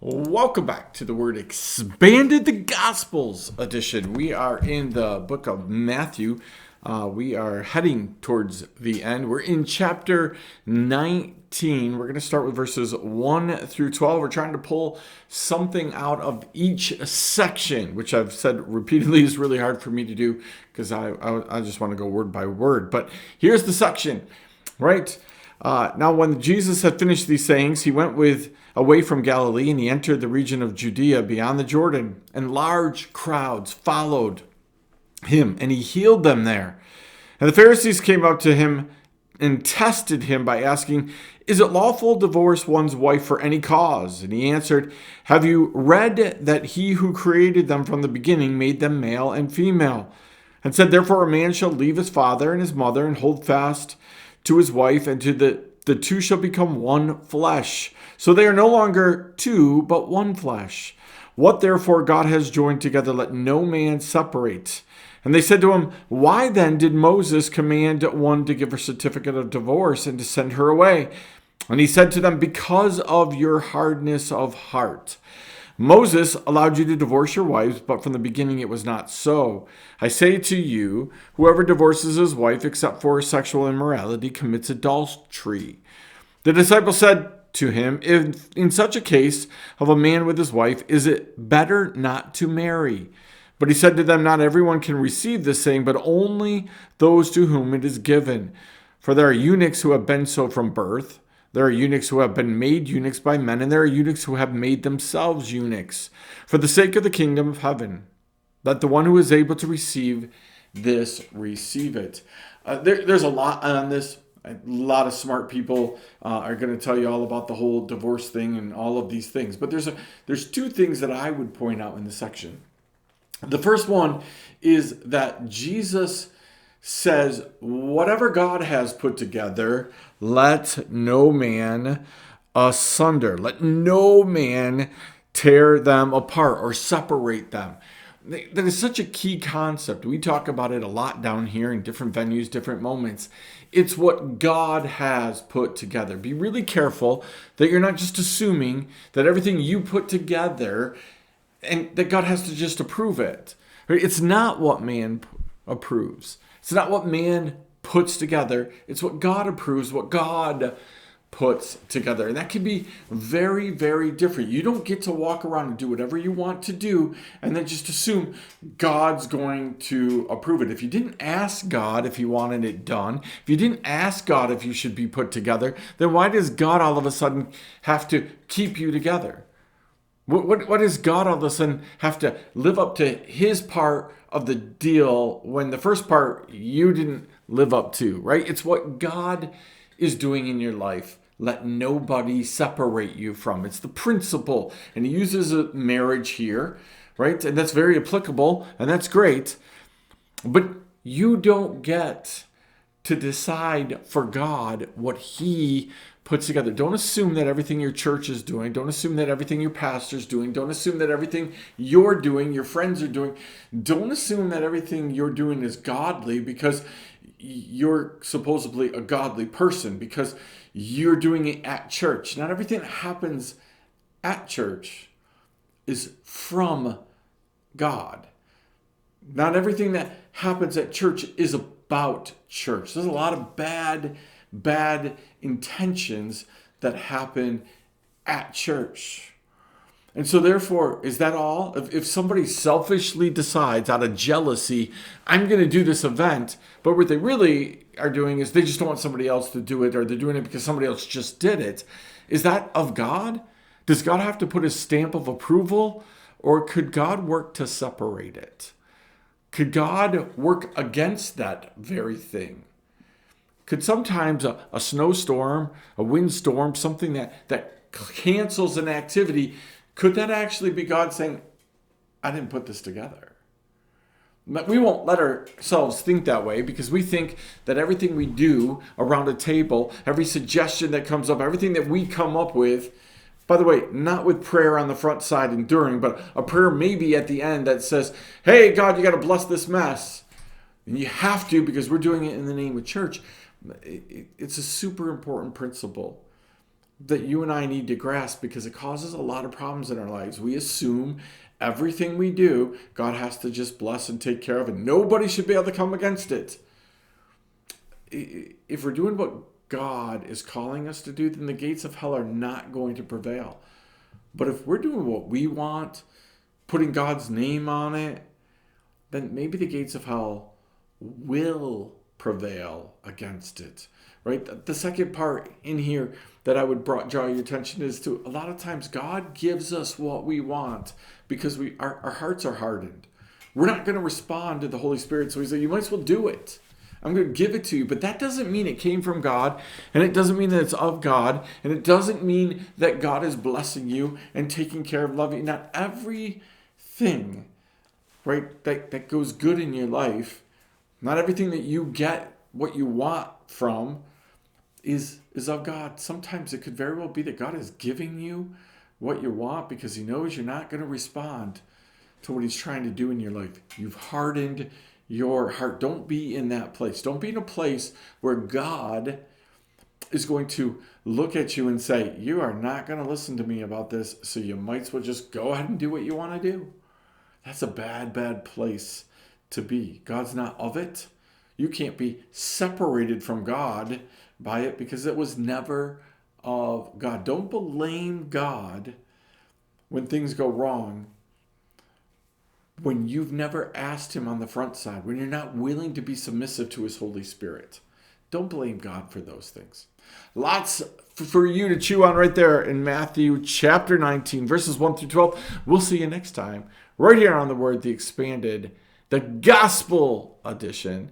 Welcome back to the Word Expanded, the Gospels edition. We are in the book of Matthew. We are heading towards the end. We're in chapter 19. We're going to start with verses 1 through 12. We're trying to pull something out of each section, which I've said repeatedly is really hard for me to do because I just want to go word by word. But here's the section, right? Now, when Jesus had finished these sayings, he went away from Galilee, and he entered the region of Judea beyond the Jordan, and large crowds followed him, and he healed them there. And the Pharisees came up to him and tested him by asking, "Is it lawful to divorce one's wife for any cause?" And he answered, "Have you read that he who created them from the beginning made them male and female? And said, therefore a man shall leave his father and his mother and hold fast to his wife, and to the two shall become one flesh. So they are no longer two, but one flesh. What therefore God has joined together, let no man separate." And they said to him, "Why then did Moses command one to give her certificate of divorce and to send her away?" And he said to them, "Because of your hardness of heart. Moses allowed you to divorce your wives, but from the beginning it was not so. I say to you, whoever divorces his wife except for sexual immorality commits adultery." The disciple said to him, "If in such a case of a man with his wife, is it better not to marry?" But he said to them, "Not everyone can receive this saying, but only those to whom it is given. For there are eunuchs who have been so from birth. There are eunuchs who have been made eunuchs by men, and there are eunuchs who have made themselves eunuchs for the sake of the kingdom of heaven. Let the one who is able to receive this receive it." There's a lot on this. A lot of smart people are going to tell you all about the whole divorce thing and all of these things. But there's two things that I would point out in this section. The first one is that Jesus says, whatever God has put together, let no man asunder. Let no man tear them apart or separate them. That is such a key concept. We talk about it a lot down here in different venues, different moments. It's what God has put together. Be really careful that you're not just assuming that everything you put together and that God has to just approve it. It's not what man approves. It's not what man puts together. It's what God approves, what God puts together. And that can be very, very different. You don't get to walk around and do whatever you want to do and then just assume God's going to approve it. If you didn't ask God if you wanted it done, if you didn't ask God if you should be put together, then why does God all of a sudden have to keep you together? What does God all of a sudden have to live up to his part of the deal when the first part you didn't live up to, right? It's what God is doing in your life. Let nobody separate you from. It's the principle. And he uses a marriage here, right? And that's very applicable, and that's great. But you don't get to decide for God what he puts together. Don't assume that everything your church is doing. Don't assume that everything your pastor's doing. Don't assume that everything you're doing, your friends are doing. Don't assume that everything you're doing is godly because you're supposedly a godly person, because you're doing it at church. Not everything that happens at church is from God. Not everything that happens at church is about church. There's a lot of bad intentions that happen at church. And so therefore, is that all? If somebody selfishly decides out of jealousy, I'm going to do this event, but what they really are doing is they just don't want somebody else to do it, or they're doing it because somebody else just did it, is that of God? Does God have to put his stamp of approval, or could God work to separate it? Could God work against that very thing? Could sometimes a snowstorm, a windstorm, something that cancels an activity, could that actually be God saying, I didn't put this together? But we won't let ourselves think that way, because we think that everything we do around a table, every suggestion that comes up, everything that we come up with, by the way, not with prayer on the front side and during, but a prayer maybe at the end that says, hey, God, you got to bless this mess. And you have to, because we're doing it in the name of church. It's a super important principle. that you and I need to grasp because it causes a lot of problems in our lives. We assume everything we do, God has to just bless and take care of, and nobody should be able to come against it. If we're doing what God is calling us to do, then the gates of hell are not going to prevail. But if we're doing what we want, putting God's name on it, then maybe the gates of hell will prevail against it, right? The second part in here that I would draw your attention is to a lot of times God gives us what we want because our hearts are hardened. We're not going to respond to the Holy Spirit, so He said, you might as well do it. I'm going to give it to you. But that doesn't mean it came from God, and it doesn't mean that it's of God, and it doesn't mean that God is blessing you and taking care of, loving you. Not everything, right, that goes good in your life, not everything that you get what you want from is of God. Sometimes it could very well be that God is giving you what you want because He knows you're not going to respond to what He's trying to do in your life. You've hardened your heart. Don't be in that place. Don't be in a place where God is going to look at you and say, you are not going to listen to me about this, so you might as well just go ahead and do what you want to do. That's a bad place to be. God's not of it. You can't be separated from God by it because it was never of God. Don't blame God when things go wrong, when you've never asked Him on the front side, when you're not willing to be submissive to His Holy Spirit. Don't blame God for those things. Lots for you to chew on right there in Matthew chapter 19, verses 1 through 12. We'll see you next time, right here on the Word, the Expanded, the Gospel Edition.